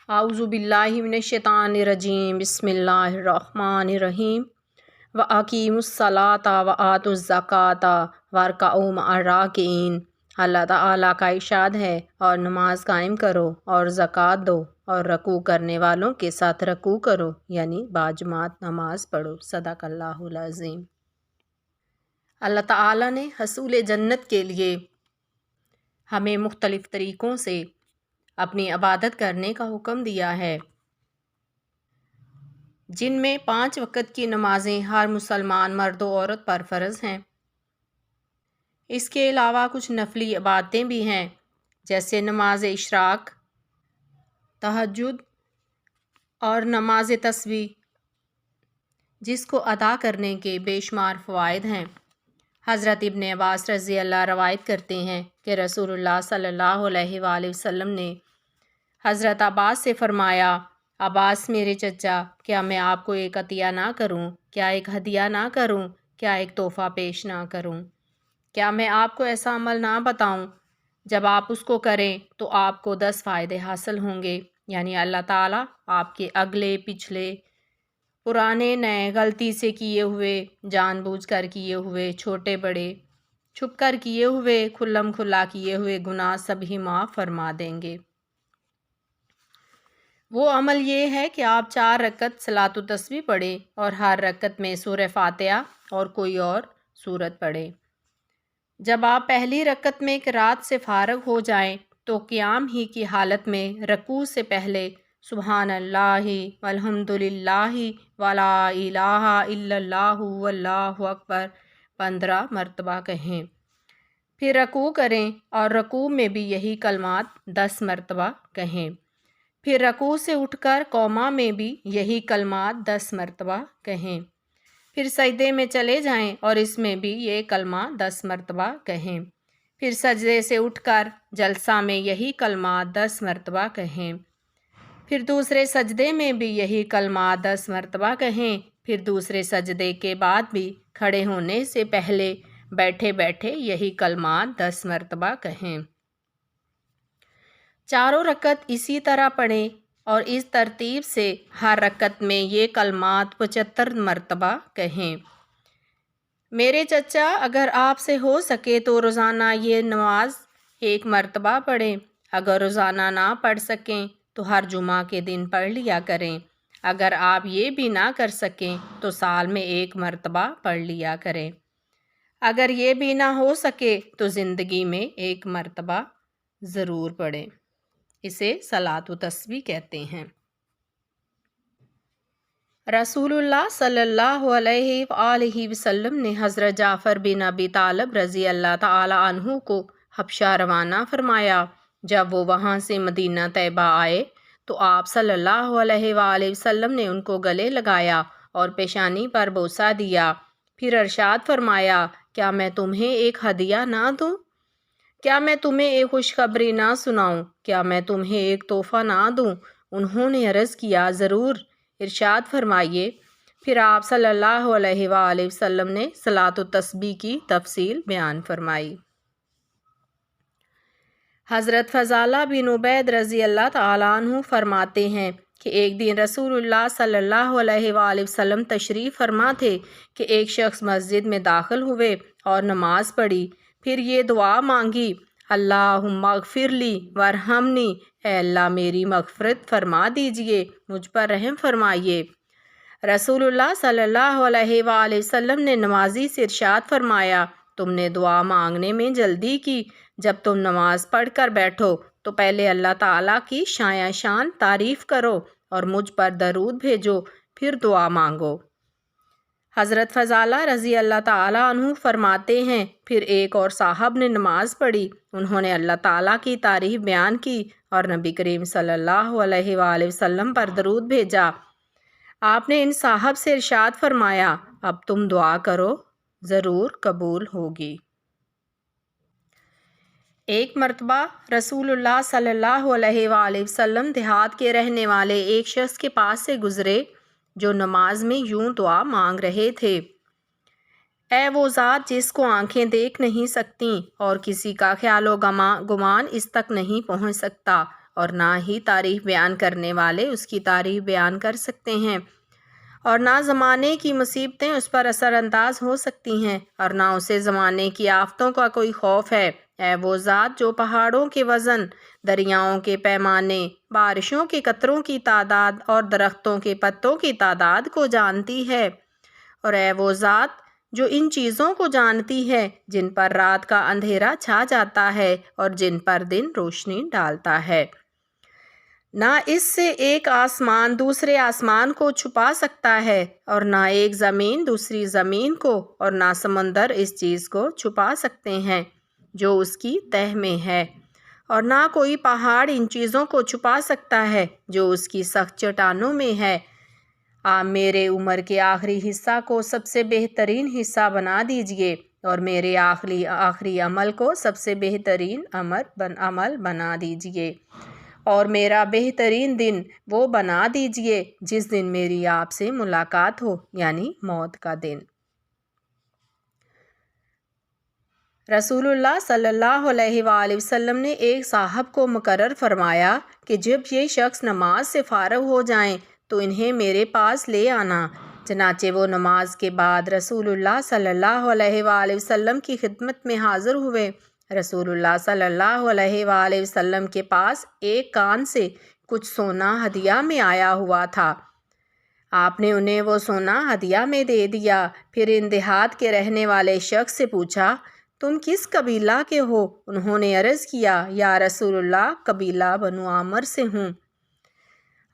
اعوذ باللہ من الشیطان الرجیم بسم اللہ الرحمن الرحیم وَأَقِیمُوا الصَّلَاةَ وَآتُوا الزَّکَاةَ وَارْکَعُوا مَعَ الرَّاکِعِینَ۔ اللہ تعالیٰ کا ارشاد ہے اور نماز قائم کرو اور زکوٰۃ دو اور رکوع کرنے والوں کے ساتھ رکوع کرو، یعنی باجماعت نماز پڑھو۔ صدق اللہ العظیم۔ اللہ تعالیٰ نے حصول جنت کے لیے ہمیں مختلف طریقوں سے اپنی عبادت کرنے کا حکم دیا ہے، جن میں 5 وقت کی نمازیں ہر مسلمان مرد و عورت پر فرض ہیں۔ اس کے علاوہ کچھ نفلی عبادتیں بھی ہیں، جیسے نماز اشراق، تہجد اور نماز تسبیح، جس کو ادا کرنے کے بے شمار فوائد ہیں۔ حضرت ابن عباس رضی اللہ روایت کرتے ہیں کہ رسول اللہ صلی اللہ علیہ وآلہ وسلم نے حضرت عباس سے فرمایا، عباس میرے چچا، کیا میں آپ کو ایک عطیہ نہ کروں؟ کیا ایک ہدیہ نہ کروں؟ کیا ایک تحفہ پیش نہ کروں؟ کیا میں آپ کو ایسا عمل نہ بتاؤں جب آپ اس کو کریں تو آپ کو 10 فائدے حاصل ہوں گے، یعنی اللہ تعالیٰ آپ کے اگلے پچھلے پرانے نئے، غلطی سے کیے ہوئے، جان بوجھ کر کیے ہوئے، چھوٹے بڑے، چھپ کر کیے ہوئے، کھلم کھلا کیے ہوئے گناہ سب ہی معاف فرما دیں گے۔ وہ عمل یہ ہے کہ آپ 4 رکعت صلاۃ و تسبیح پڑھیں اور ہر رکعت میں سورہ فاتحہ اور کوئی اور سورت پڑھیں۔ جب آپ پہلی رکعت میں قرات سے فارغ ہو جائیں تو قیام ہی کی حالت میں رکوع سے پہلے سبحان اللہ والحمد للہ ولا الہ الا اللہ واللہ اکبر 15 مرتبہ کہیں۔ پھر رکوع کریں اور رکوع میں بھی یہی کلمات 10 مرتبہ کہیں۔ پھر رکوع سے اٹھ کر قوما میں بھی یہی کلمات 10 مرتبہ کہیں۔ پھر سجدے میں چلے جائیں اور اس میں بھی یہ کلمہ 10 مرتبہ کہیں۔ پھر سجدے سے اٹھ کر جلسہ میں یہی کلمات 10 مرتبہ کہیں۔ پھر دوسرے سجدے میں بھی یہی کلمات 10 مرتبہ کہیں۔ پھر دوسرے سجدے کے بعد بھی کھڑے ہونے سے پہلے بیٹھے بیٹھے یہی کلمات 10 مرتبہ کہیں۔ چاروں رکعت اسی طرح پڑھیں اور اس ترتیب سے ہر رکعت میں یہ کلمات 75 مرتبہ کہیں۔ میرے چچا، اگر آپ سے ہو سکے تو روزانہ یہ نماز 1 مرتبہ پڑھیں۔ اگر روزانہ نہ پڑھ سکیں تو ہر جمعہ کے دن پڑھ لیا کریں۔ اگر آپ یہ بھی نہ کر سکیں تو سال میں 1 مرتبہ پڑھ لیا کریں۔ اگر یہ بھی نہ ہو سکے تو زندگی میں 1 مرتبہ ضرور پڑھیں۔ اسے صلاۃ و تسبیح کہتے ہیں۔ رسول اللہ صلی اللہ علیہ وآلہ وسلم نے حضرت جعفر بن ابی طالب رضی اللہ تعالی عنہ کو حبشہ روانہ فرمایا۔ جب وہ وہاں سے مدینہ طیبہ آئے تو آپ صلی اللہ علیہ وآلہ وسلم نے ان کو گلے لگایا اور پیشانی پر بوسہ دیا۔ پھر ارشاد فرمایا، کیا میں تمہیں ایک ہدیہ نہ دوں؟ کیا میں تمہیں ایک خوشخبری نہ سناؤں؟ کیا میں تمہیں ایک تحفہ نہ دوں؟ انہوں نے عرض کیا، ضرور، ارشاد فرمائیے۔ پھر آپ صلی اللہ علیہ وآلہ وسلم نے صلاۃ و تسبیح کی تفصیل بیان فرمائی۔ حضرت فضالہ بن عبید رضی اللہ تعالیٰ عنہ فرماتے ہیں کہ ایک دن رسول اللہ صلی اللہ علیہ وآلہ وسلم تشریف فرما تھے کہ ایک شخص مسجد میں داخل ہوئے اور نماز پڑھی۔ پھر یہ دعا مانگی، اللہم اغفر لی وارحمنی، اے اللہ میری مغفرت فرما دیجئے، مجھ پر رحم فرمائیے۔ رسول اللہ صلی اللہ علیہ وآلہ وسلم نے نمازی سے ارشاد فرمایا، تم نے دعا مانگنے میں جلدی کی۔ جب تم نماز پڑھ کر بیٹھو تو پہلے اللہ تعالیٰ کی شان تعریف کرو اور مجھ پر درود بھیجو، پھر دعا مانگو۔ حضرت فضالہ رضی اللہ تعالیٰ عنہ فرماتے ہیں، پھر ایک اور صاحب نے نماز پڑھی۔ انہوں نے اللہ تعالیٰ کی تعریف بیان کی اور نبی کریم صلی اللہ علیہ وآلہ وسلم پر درود بھیجا۔ آپ نے ان صاحب سے ارشاد فرمایا، اب تم دعا کرو، ضرور قبول ہوگی۔ ایک مرتبہ رسول اللہ صلی اللہ علیہ وآلہ وسلم دیہات کے رہنے والے ایک شخص کے پاس سے گزرے جو نماز میں یوں دعا مانگ رہے تھے، اے وہ ذات جس کو آنکھیں دیکھ نہیں سکتیں اور کسی کا خیال و گمان اس تک نہیں پہنچ سکتا اور نہ ہی تعریف بیان کرنے والے اس کی تعریف بیان کر سکتے ہیں، اور نہ زمانے کی مصیبتیں اس پر اثر انداز ہو سکتی ہیں، اور نہ اسے زمانے کی آفتوں کا کوئی خوف ہے۔ اے وہ ذات جو پہاڑوں کے وزن، دریاؤں کے پیمانے، بارشوں کے قطروں کی تعداد اور درختوں کے پتوں کی تعداد کو جانتی ہے، اور اے وہ ذات جو ان چیزوں کو جانتی ہے جن پر رات کا اندھیرا چھا جاتا ہے اور جن پر دن روشنی ڈالتا ہے۔ نہ اس سے ایک آسمان دوسرے آسمان کو چھپا سکتا ہے، اور نہ ایک زمین دوسری زمین کو، اور نہ سمندر اس چیز کو چھپا سکتے ہیں جو اس کی تہ میں ہے، اور نہ کوئی پہاڑ ان چیزوں کو چھپا سکتا ہے جو اس کی سخت چٹانوں میں ہے۔ آپ میرے عمر کے آخری حصہ کو سب سے بہترین حصہ بنا دیجئے، اور میرے آخری عمل کو سب سے بہترین عمل بنا دیجئے، اور میرا بہترین دن وہ بنا دیجئے جس دن میری آپ سے ملاقات ہو، یعنی موت کا دن۔ رسول اللہ صلی اللہ علیہ وآلہ وسلم نے ایک صاحب کو مقرر فرمایا کہ جب یہ شخص نماز سے فارغ ہو جائیں تو انہیں میرے پاس لے آنا۔ چنانچہ وہ نماز کے بعد رسول اللہ صلی اللہ علیہ وآلہ وسلم کی خدمت میں حاضر ہوئے۔ رسول اللہ صلی اللہ علیہ وآلہ وسلم کے پاس ایک کان سے کچھ سونا ہدیہ میں آیا ہوا تھا۔ آپ نے انہیں وہ سونا ہدیہ میں دے دیا، پھر ان دیہات کے رہنے والے شخص سے پوچھا، تم کس قبیلہ کے ہو؟ انہوں نے عرض کیا، یا رسول اللہ قبیلہ بنو عامر سے ہوں۔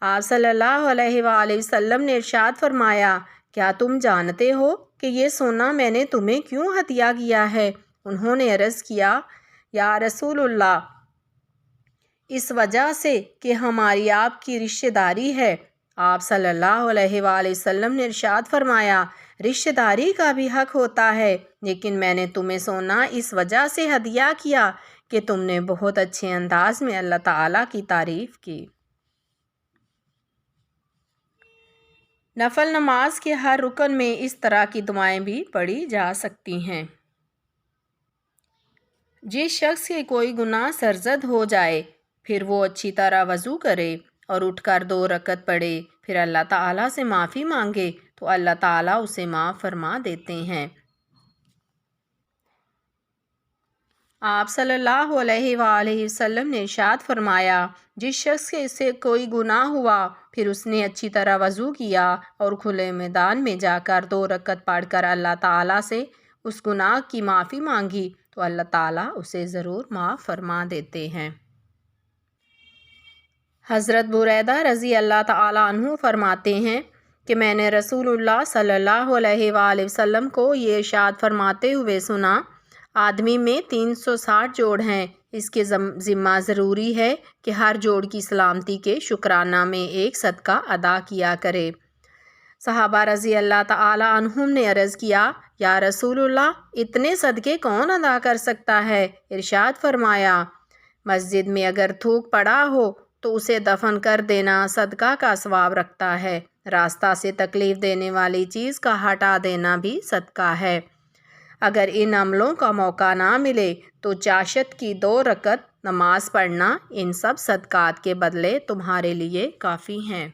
آپ صلی اللہ علیہ وآلہ وسلم نے ارشاد فرمایا، کیا تم جانتے ہو کہ یہ سونا میں نے تمہیں کیوں ہدیہ کیا ہے؟ انہوں نے عرض کیا، یا رسول اللہ اس وجہ سے کہ ہماری آپ کی رشتہ داری ہے۔ آپ صلی اللہ علیہ وآلہ وسلم نے ارشاد فرمایا، رشتہ داری کا بھی حق ہوتا ہے، لیکن میں نے تمہیں سونا اس وجہ سے ہدیہ کیا کہ تم نے بہت اچھے انداز میں اللہ تعالیٰ کی تعریف کی۔ نفل نماز کے ہر رکن میں اس طرح کی دعائیں بھی پڑھی جا سکتی ہیں۔ جس شخص کے کوئی گناہ سرزد ہو جائے، پھر وہ اچھی طرح وضو کرے اور اٹھ کر 2 رکعت پڑھے، پھر اللہ تعالیٰ سے معافی مانگے تو اللہ تعالیٰ اسے معاف فرما دیتے ہیں۔ آپ صلی اللہ علیہ وآلہ وسلم نے ارشاد فرمایا، جس شخص سے کوئی گناہ ہوا پھر اس نے اچھی طرح وضو کیا اور کھلے میدان میں جا کر 2 رکعت پڑھ کر اللہ تعالیٰ سے اس گناہ کی معافی مانگی تو اللہ تعالیٰ اسے ضرور معاف فرما دیتے ہیں۔ حضرت بریدہ رضی اللہ تعالیٰ عنہ فرماتے ہیں کہ میں نے رسول اللہ صلی اللہ علیہ وآلہ وسلم کو یہ ارشاد فرماتے ہوئے سنا، آدمی میں 360 جوڑ ہیں، اس کے ذمہ ضروری ہے کہ ہر جوڑ کی سلامتی کے شکرانہ میں ایک صدقہ ادا کیا کرے۔ صحابہ رضی اللہ تعالیٰ عنہم نے عرض کیا، یا رسول اللہ اتنے صدقے کون ادا کر سکتا ہے؟ ارشاد فرمایا، مسجد میں اگر تھوک پڑا ہو تو اسے دفن کر دینا صدقہ کا ثواب رکھتا ہے، راستہ سے تکلیف دینے والی چیز کا ہٹا دینا بھی صدقہ ہے۔ اگر ان عملوں کا موقع نہ ملے تو چاشت کی 2 رکعت نماز پڑھنا ان سب صدقات کے بدلے تمہارے لیے کافی ہیں۔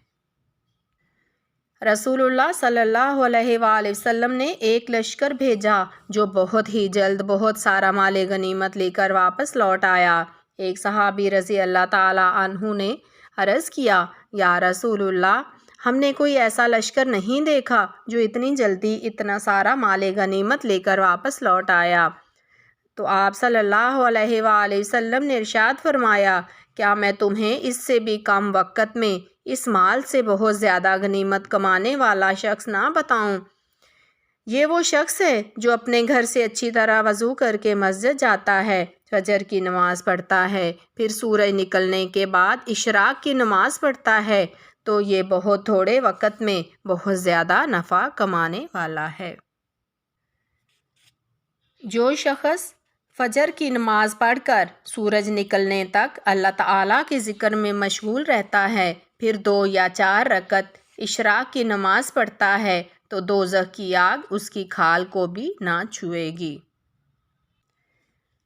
رسول اللہ صلی اللہ علیہ وآلہ وسلم نے ایک لشکر بھیجا جو بہت ہی جلد بہت سارا مال غنیمت لے کر واپس لوٹ آیا۔ ایک صحابی رضی اللہ تعالیٰ عنہ نے عرض کیا، یا رسول اللہ ہم نے کوئی ایسا لشکر نہیں دیکھا جو اتنی جلدی اتنا سارا مال غنیمت لے کر واپس لوٹ آیا۔ تو آپ صلی اللہ علیہ وآلہ وسلم نے ارشاد فرمایا، کیا میں تمہیں اس سے بھی کم وقت میں اس مال سے بہت زیادہ غنیمت کمانے والا شخص نہ بتاؤں؟ یہ وہ شخص ہے جو اپنے گھر سے اچھی طرح وضو کر کے مسجد جاتا ہے، فجر کی نماز پڑھتا ہے، پھر سورج نکلنے کے بعد اشراق کی نماز پڑھتا ہے، تو یہ بہت تھوڑے وقت میں بہت زیادہ نفع کمانے والا ہے۔ جو شخص فجر کی نماز پڑھ کر سورج نکلنے تک اللہ تعالیٰ کے ذکر میں مشغول رہتا ہے، پھر 2 یا 4 رکعت اشراق کی نماز پڑھتا ہے تو دوزخ کی آگ اس کی کھال کو بھی نہ چھوئے گی۔